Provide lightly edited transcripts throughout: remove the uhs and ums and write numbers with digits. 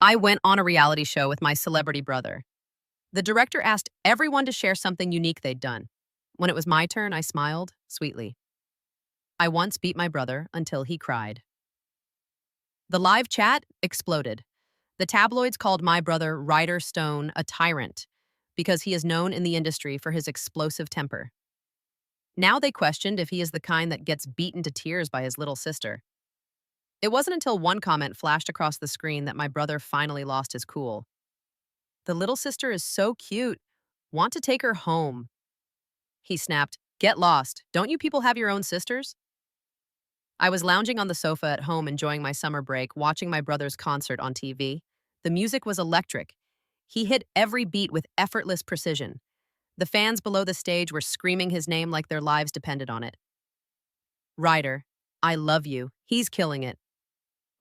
I went on a reality show with my celebrity brother. The director asked everyone to share something unique they'd done. When it was my turn, I smiled sweetly. I once beat my brother until he cried. The live chat exploded. The tabloids called my brother Ryder Stone a tyrant because he is known in the industry for his explosive temper. Now they questioned if he is the kind that gets beaten to tears by his little sister. It wasn't until one comment flashed across the screen that my brother finally lost his cool. The little sister is so cute. Want to take her home. He snapped, "Get lost. Don't you people have your own sisters?" I was lounging on the sofa at home enjoying my summer break, watching my brother's concert on TV. The music was electric. He hit every beat with effortless precision. The fans below the stage were screaming his name like their lives depended on it. Ryder, I love you. He's killing it.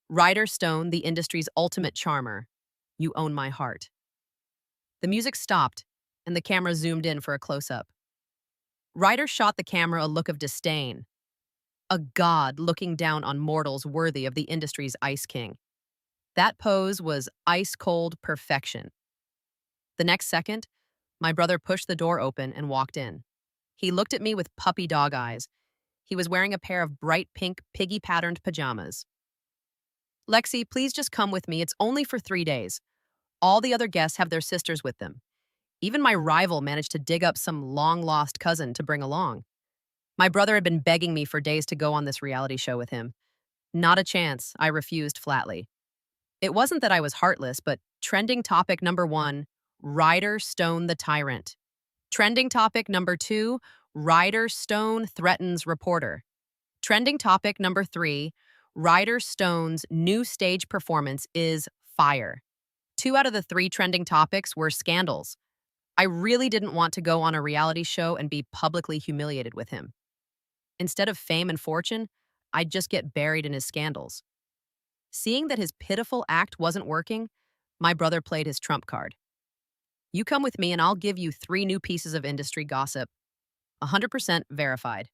Ryder Stone, the industry's ultimate charmer. You own my heart. The music stopped, and the camera zoomed in for a close-up. Ryder shot the camera a look of disdain. A god looking down on mortals worthy of the industry's ice king. That pose was ice-cold perfection. The next second, my brother pushed the door open and walked in. He looked at me with puppy dog eyes. He was wearing a pair of bright pink, piggy-patterned pajamas. "Lexi, please just come with me. It's only for 3 days. All the other guests have their sisters with them. Even my rival managed to dig up some long-lost cousin to bring along." My brother had been begging me for days to go on this reality show with him. Not a chance, I refused flatly. It wasn't that I was heartless, but trending topic number 1, Ryder Stone the Tyrant. Trending topic number 2, Ryder Stone threatens reporter. Trending topic number 3, Ryder Stone's new stage performance is fire. 2 out of the 3 trending topics were scandals. I really didn't want to go on a reality show and be publicly humiliated with him. Instead of fame and fortune, I'd just get buried in his scandals. Seeing that his pitiful act wasn't working, my brother played his trump card. "You come with me and I'll give you 3 new pieces of industry gossip. 100% verified."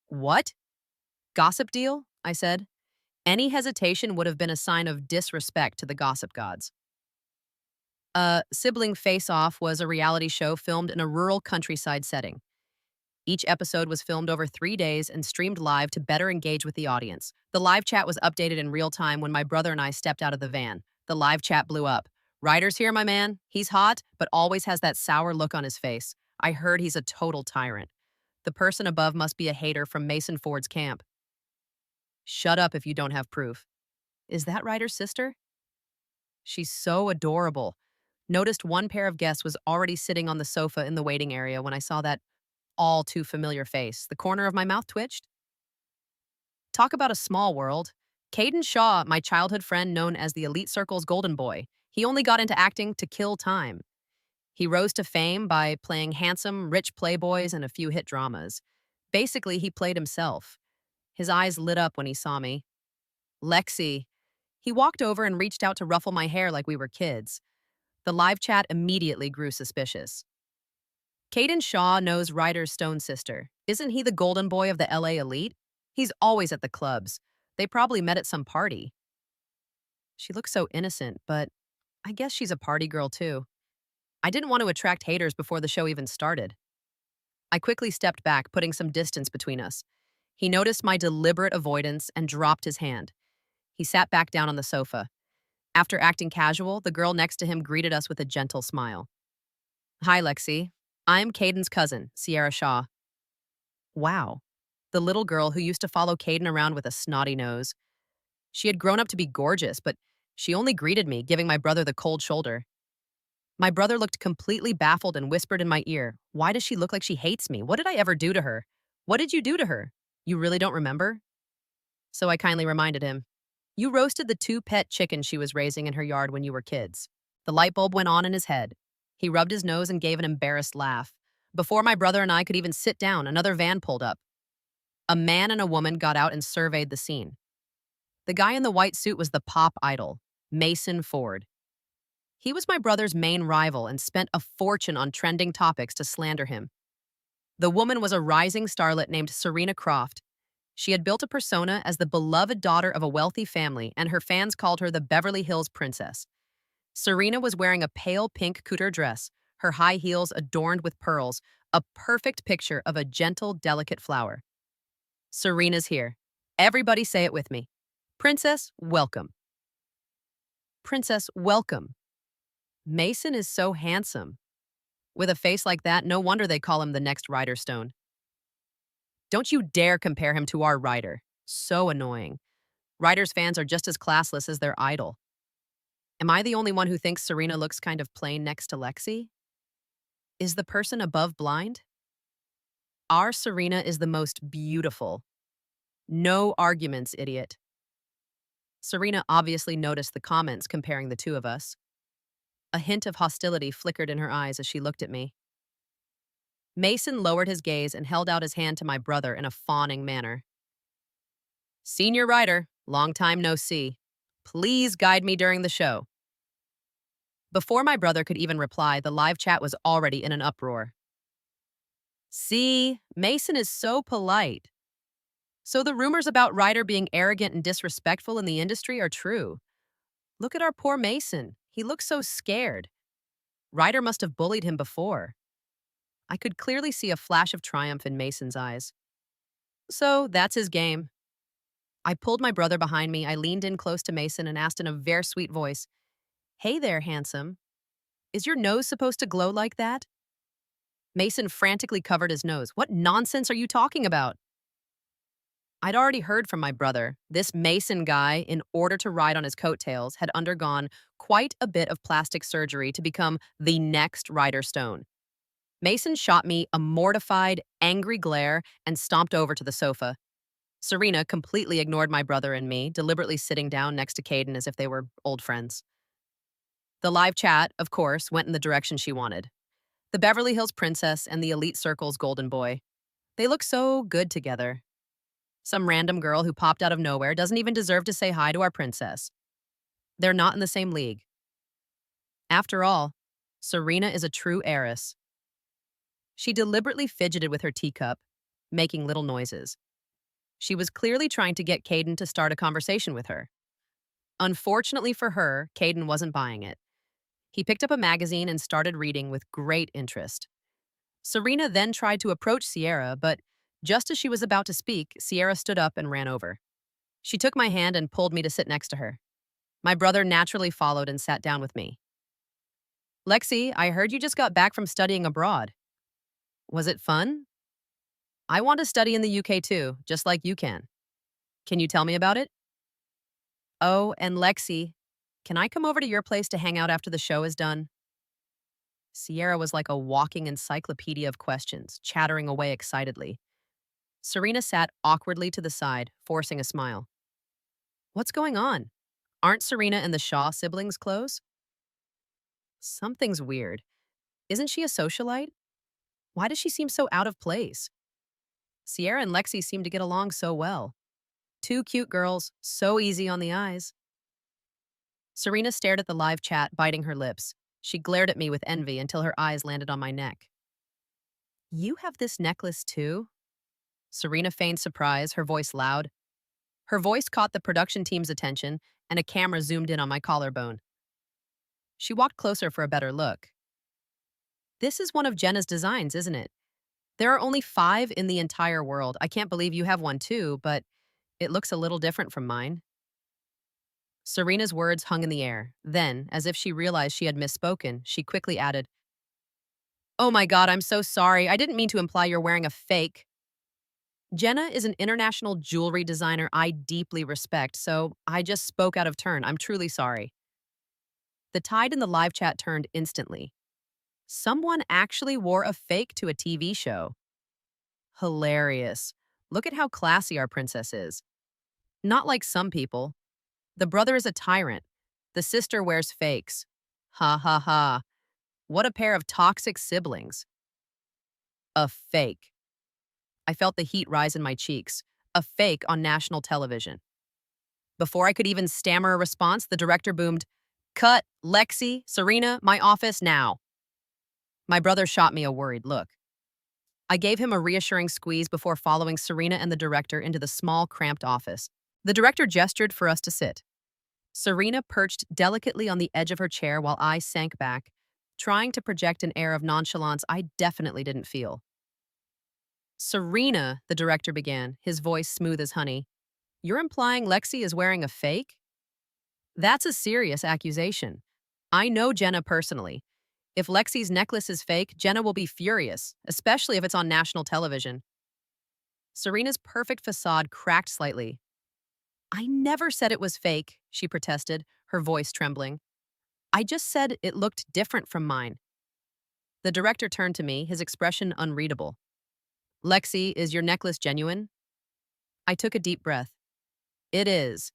"What? Gossip deal?" I said. Any hesitation would have been a sign of disrespect to the gossip gods. Sibling Face Off was a reality show filmed in a rural countryside setting. Each episode was filmed over 3 days and streamed live to better engage with the audience. The live chat was updated in real time when my brother and I stepped out of the van. The live chat blew up. "Ryder's here, my man. He's hot, but always has that sour look on his face. I heard he's a total tyrant. The person above must be a hater from Mason Ford's camp." "Shut up if you don't have proof." "Is that Ryder's sister?" "She's so adorable." Noticed one pair of guests was already sitting on the sofa in the waiting area when I saw that all too familiar face. The corner of my mouth twitched. Talk about a small world. Caden Shaw, my childhood friend known as the Elite Circle's golden boy. He only got into acting to kill time. He rose to fame by playing handsome, rich playboys in a few hit dramas. Basically, he played himself. His eyes lit up when he saw me. "Lexi." He walked over and reached out to ruffle my hair like we were kids. The live chat immediately grew suspicious. "Caden Shaw knows Ryder Stone's sister. Isn't he the golden boy of the LA Elite? He's always at the clubs. They probably met at some party." She looks so innocent, but I guess she's a party girl too. I didn't want to attract haters before the show even started. I quickly stepped back, putting some distance between us. He noticed my deliberate avoidance and dropped his hand. He sat back down on the sofa. After acting casual, the girl next to him greeted us with a gentle smile. "Hi, Lexi. I'm Caden's cousin, Sierra Shaw." Wow. The little girl who used to follow Caden around with a snotty nose. She had grown up to be gorgeous, but she only greeted me, giving my brother the cold shoulder. My brother looked completely baffled and whispered in my ear, "Why does she look like she hates me? What did I ever do to her?" "What did you do to her? You really don't remember?" So I kindly reminded him, "You roasted the 2 pet chickens she was raising in her yard when you were kids." The light bulb went on in his head. He rubbed his nose and gave an embarrassed laugh. Before my brother and I could even sit down, another van pulled up. A man and a woman got out and surveyed the scene. The guy in the white suit was the pop idol, Mason Ford. He was my brother's main rival and spent a fortune on trending topics to slander him. The woman was a rising starlet named Serena Croft. She had built a persona as the beloved daughter of a wealthy family, and her fans called her the Beverly Hills Princess. Serena was wearing a pale pink couture dress, her high heels adorned with pearls, a perfect picture of a gentle, delicate flower. Serena's here. Everybody say it with me. Princess, welcome. Princess, welcome. Mason is so handsome. With a face like that, no wonder they call him the next Ryder Stone. Don't you dare compare him to our Ryder. So annoying. Ryder's fans are just as classless as their idol. Am I the only one who thinks Serena looks kind of plain next to Lexi? Is the person above blind? Our Serena is the most beautiful. No arguments, idiot. Serena obviously noticed the comments comparing the two of us. A hint of hostility flickered in her eyes as she looked at me. Mason lowered his gaze and held out his hand to my brother in a fawning manner. Senior Ryder, long time no see. Please guide me during the show. Before my brother could even reply, the live chat was already in an uproar. See, Mason is so polite. So the rumors about Ryder being arrogant and disrespectful in the industry are true. Look at our poor Mason. He looks so scared. Ryder must have bullied him before. I could clearly see a flash of triumph in Mason's eyes. So that's his game. I pulled my brother behind me. I leaned in close to Mason and asked in a very sweet voice, Hey there, handsome. Is your nose supposed to glow like that? Mason frantically covered his nose. What nonsense are you talking about? I'd already heard from my brother. This Mason guy, in order to ride on his coattails, had undergone quite a bit of plastic surgery to become the next Ryder Stone. Mason shot me a mortified, angry glare and stomped over to the sofa. Serena completely ignored my brother and me, deliberately sitting down next to Caden as if they were old friends. The live chat, of course, went in the direction she wanted. The Beverly Hills Princess and the Elite Circle's Golden Boy. They look so good together. Some random girl who popped out of nowhere doesn't even deserve to say hi to our princess. They're not in the same league. After all, Serena is a true heiress. She deliberately fidgeted with her teacup, making little noises. She was clearly trying to get Caden to start a conversation with her. Unfortunately for her, Caden wasn't buying it. He picked up a magazine and started reading with great interest. Serena then tried to approach Sierra, but just as she was about to speak, Sierra stood up and ran over. She took my hand and pulled me to sit next to her. My brother naturally followed and sat down with me. Lexi, I heard you just got back from studying abroad. Was it fun? I want to study in the UK too, just like you can. Can you tell me about it? Oh, and Lexi, can I come over to your place to hang out after the show is done? Sierra was like a walking encyclopedia of questions, chattering away excitedly. Serena sat awkwardly to the side, forcing a smile. What's going on? Aren't Serena and the Shaw siblings close? Something's weird. Isn't she a socialite? Why does she seem so out of place? Sierra and Lexi seem to get along so well. Two cute girls, so easy on the eyes. Serena stared at the live chat, biting her lips. She glared at me with envy until her eyes landed on my neck. You have this necklace too? Serena feigned surprise, her voice loud. Her voice caught the production team's attention, and a camera zoomed in on my collarbone. She walked closer for a better look. This is one of Jenna's designs, isn't it? There are only 5 in the entire world. I can't believe you have one too, but it looks a little different from mine. Serena's words hung in the air. Then, as if she realized she had misspoken, she quickly added, Oh my God, I'm so sorry. I didn't mean to imply you're wearing a fake. Jenna is an international jewelry designer I deeply respect, so I just spoke out of turn. I'm truly sorry. The tide in the live chat turned instantly. Someone actually wore a fake to a TV show. Hilarious. Look at how classy our princess is. Not like some people. The brother is a tyrant. The sister wears fakes. Ha ha ha. What a pair of toxic siblings. A fake. I felt the heat rise in my cheeks. A fake on national television. Before I could even stammer a response, the director boomed, Cut, Lexi, Serena, my office now. My brother shot me a worried look. I gave him a reassuring squeeze before following Serena and the director into the small, cramped office. The director gestured for us to sit. Serena perched delicately on the edge of her chair while I sank back, trying to project an air of nonchalance I definitely didn't feel. Serena, the director began, his voice smooth as honey. You're implying Lexi is wearing a fake? That's a serious accusation. I know Jenna personally. If Lexi's necklace is fake, Jenna will be furious, especially if it's on national television. Serena's perfect facade cracked slightly. I never said it was fake, she protested, her voice trembling. I just said it looked different from mine. The director turned to me, his expression unreadable. Lexi, is your necklace genuine? I took a deep breath. It is.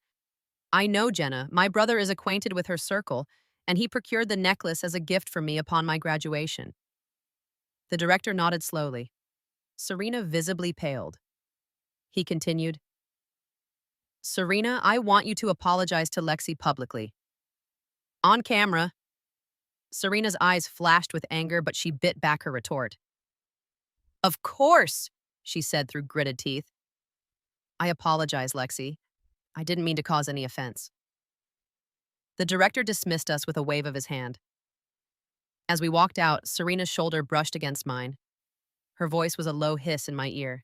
I know Jenna. My brother is acquainted with her circle, and he procured the necklace as a gift for me upon my graduation. The director nodded slowly. Serena visibly paled. He continued, Serena, I want you to apologize to Lexi publicly. On camera. Serena's eyes flashed with anger, but she bit back her retort. Of course, she said through gritted teeth. I apologize, Lexi. I didn't mean to cause any offense. The director dismissed us with a wave of his hand. As we walked out, Serena's shoulder brushed against mine. Her voice was a low hiss in my ear.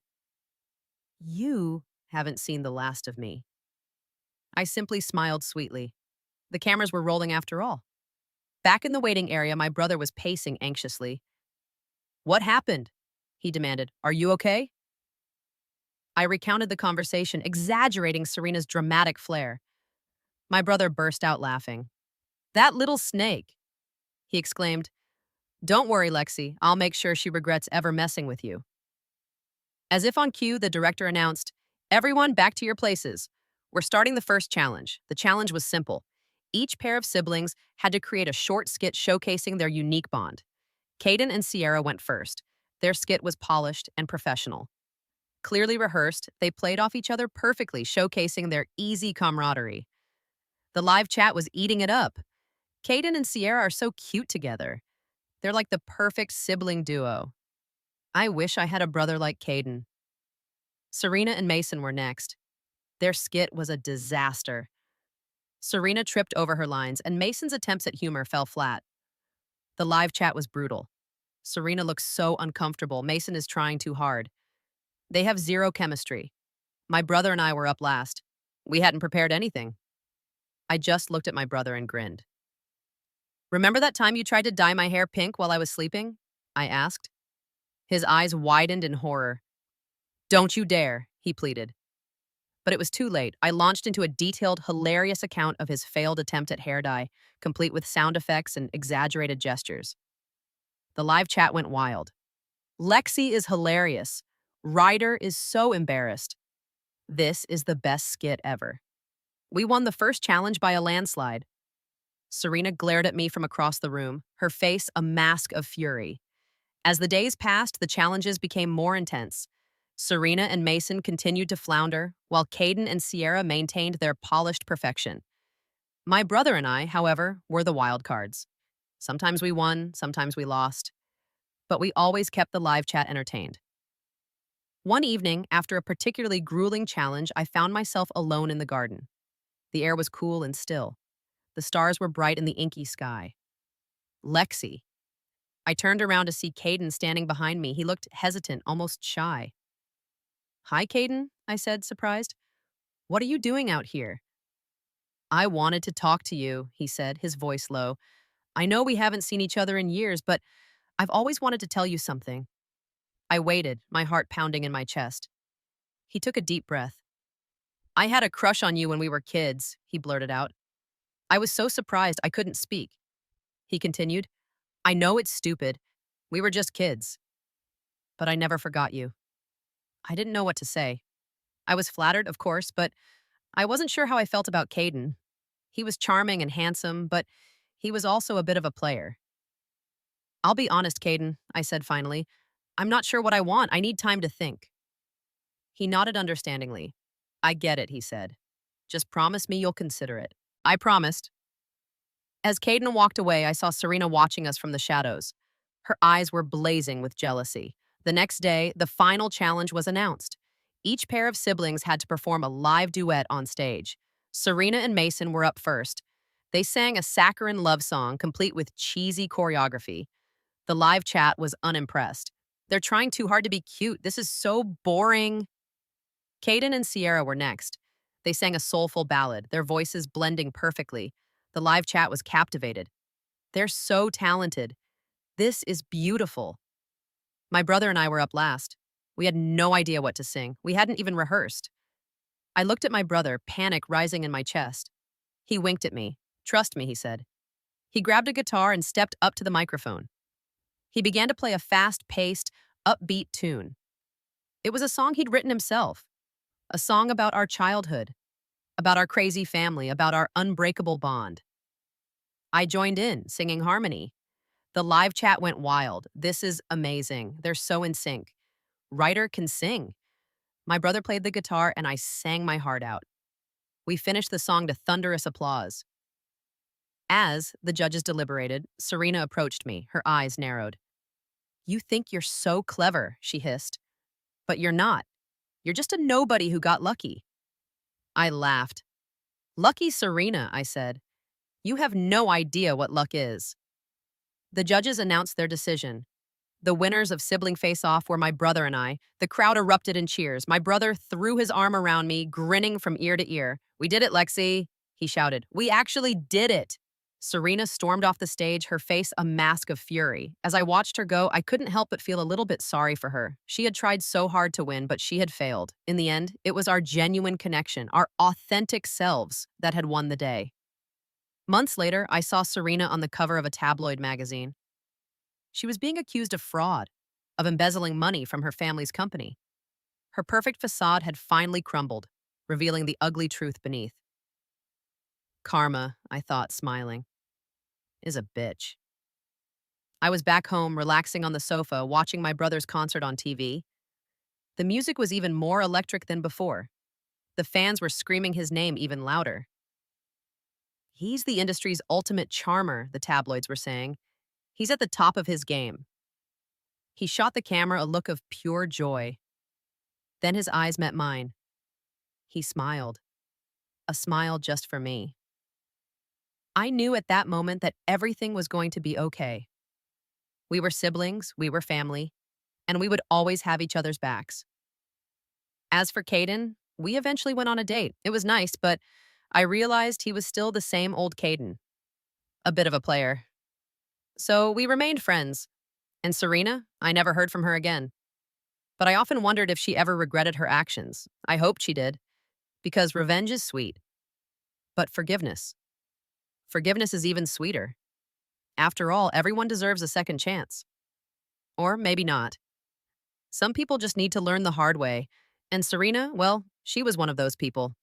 You haven't seen the last of me. I simply smiled sweetly. The cameras were rolling after all. Back in the waiting area, my brother was pacing anxiously. What happened? He demanded. Are you okay? I recounted the conversation, exaggerating Serena's dramatic flair. My brother burst out laughing. That little snake, he exclaimed. Don't worry, Lexi. I'll make sure she regrets ever messing with you. As if on cue, the director announced, Everyone back to your places. We're starting the first challenge. The challenge was simple. Each pair of siblings had to create a short skit showcasing their unique bond. Caden and Sierra went first. Their skit was polished and professional. Clearly rehearsed, they played off each other perfectly, showcasing their easy camaraderie. The live chat was eating it up. Caden and Sierra are so cute together. They're like the perfect sibling duo. I wish I had a brother like Caden. Serena and Mason were next. Their skit was a disaster. Serena tripped over her lines, and Mason's attempts at humor fell flat. The live chat was brutal. Serena looks so uncomfortable. Mason is trying too hard. They have zero chemistry. My brother and I were up last. We hadn't prepared anything. I just looked at my brother and grinned. Remember that time you tried to dye my hair pink while I was sleeping? I asked. His eyes widened in horror. Don't you dare, he pleaded. But it was too late. I launched into a detailed, hilarious account of his failed attempt at hair dye, complete with sound effects and exaggerated gestures. The live chat went wild. Lexi is hilarious. Ryder is so embarrassed. This is the best skit ever. We won the first challenge by a landslide. Serena glared at me from across the room, her face a mask of fury. As the days passed, the challenges became more intense. Serena and Mason continued to flounder, while Caden and Sierra maintained their polished perfection. My brother and I, however, were the wild cards. Sometimes we won, sometimes we lost. But we always kept the live chat entertained. One evening, after a particularly grueling challenge, I found myself alone in the garden. The air was cool and still. The stars were bright in the inky sky. Lexi. I turned around to see Caden standing behind me. He looked hesitant, almost shy. Hi, Caden, I said, surprised. What are you doing out here? I wanted to talk to you, he said, his voice low. I know we haven't seen each other in years, but I've always wanted to tell you something. I waited, my heart pounding in my chest. He took a deep breath. I had a crush on you when we were kids, he blurted out. I was so surprised I couldn't speak. He continued, I know it's stupid. We were just kids. But I never forgot you. I didn't know what to say. I was flattered, of course, but I wasn't sure how I felt about Caden. He was charming and handsome, but he was also a bit of a player. I'll be honest, Caden, I said finally. I'm not sure what I want. I need time to think. He nodded understandingly. I get it, he said. Just promise me you'll consider it. I promised. As Caden walked away, I saw Serena watching us from the shadows. Her eyes were blazing with jealousy. The next day, the final challenge was announced. Each pair of siblings had to perform a live duet on stage. Serena and Mason were up first. They sang a saccharine love song complete with cheesy choreography. The live chat was unimpressed. They're trying too hard to be cute. This is so boring. Caden and Sierra were next. They sang a soulful ballad, their voices blending perfectly. The live chat was captivated. They're so talented. This is beautiful. My brother and I were up last. We had no idea what to sing. We hadn't even rehearsed. I looked at my brother, panic rising in my chest. He winked at me. Trust me, he said. He grabbed a guitar and stepped up to the microphone. He began to play a fast-paced, upbeat tune. It was a song he'd written himself, a song about our childhood, about our crazy family, about our unbreakable bond. I joined in, singing harmony. The live chat went wild. This is amazing. They're so in sync. Ryder can sing. My brother played the guitar and I sang my heart out. We finished the song to thunderous applause. As the judges deliberated, Serena approached me, her eyes narrowed. "You think you're so clever," she hissed. "But you're not. You're just a nobody who got lucky." I laughed. "Lucky Serena," I said. "You have no idea what luck is." The judges announced their decision. The winners of Sibling Face-Off were my brother and I. The crowd erupted in cheers. My brother threw his arm around me, grinning from ear to ear. "We did it, Lexi," he shouted. "We actually did it." Serena stormed off the stage, her face a mask of fury. As I watched her go, I couldn't help but feel a little bit sorry for her. She had tried so hard to win, but she had failed. In the end, it was our genuine connection, our authentic selves, that had won the day. Months later, I saw Serena on the cover of a tabloid magazine. She was being accused of fraud, of embezzling money from her family's company. Her perfect facade had finally crumbled, revealing the ugly truth beneath. Karma, I thought, smiling, is a bitch. I was back home, relaxing on the sofa, watching my brother's concert on TV. The music was even more electric than before. The fans were screaming his name even louder. "He's the industry's ultimate charmer," the tabloids were saying. "He's at the top of his game." He shot the camera a look of pure joy. Then his eyes met mine. He smiled. A smile just for me. I knew at that moment that everything was going to be okay. We were siblings, we were family, and we would always have each other's backs. As for Caden, we eventually went on a date. It was nice, but I realized he was still the same old Caden. A bit of a player. So we remained friends. And Serena, I never heard from her again. But I often wondered if she ever regretted her actions. I hoped she did, because revenge is sweet. But forgiveness is even sweeter. After all, everyone deserves a second chance. Or maybe not. Some people just need to learn the hard way. And Serena, well, she was one of those people.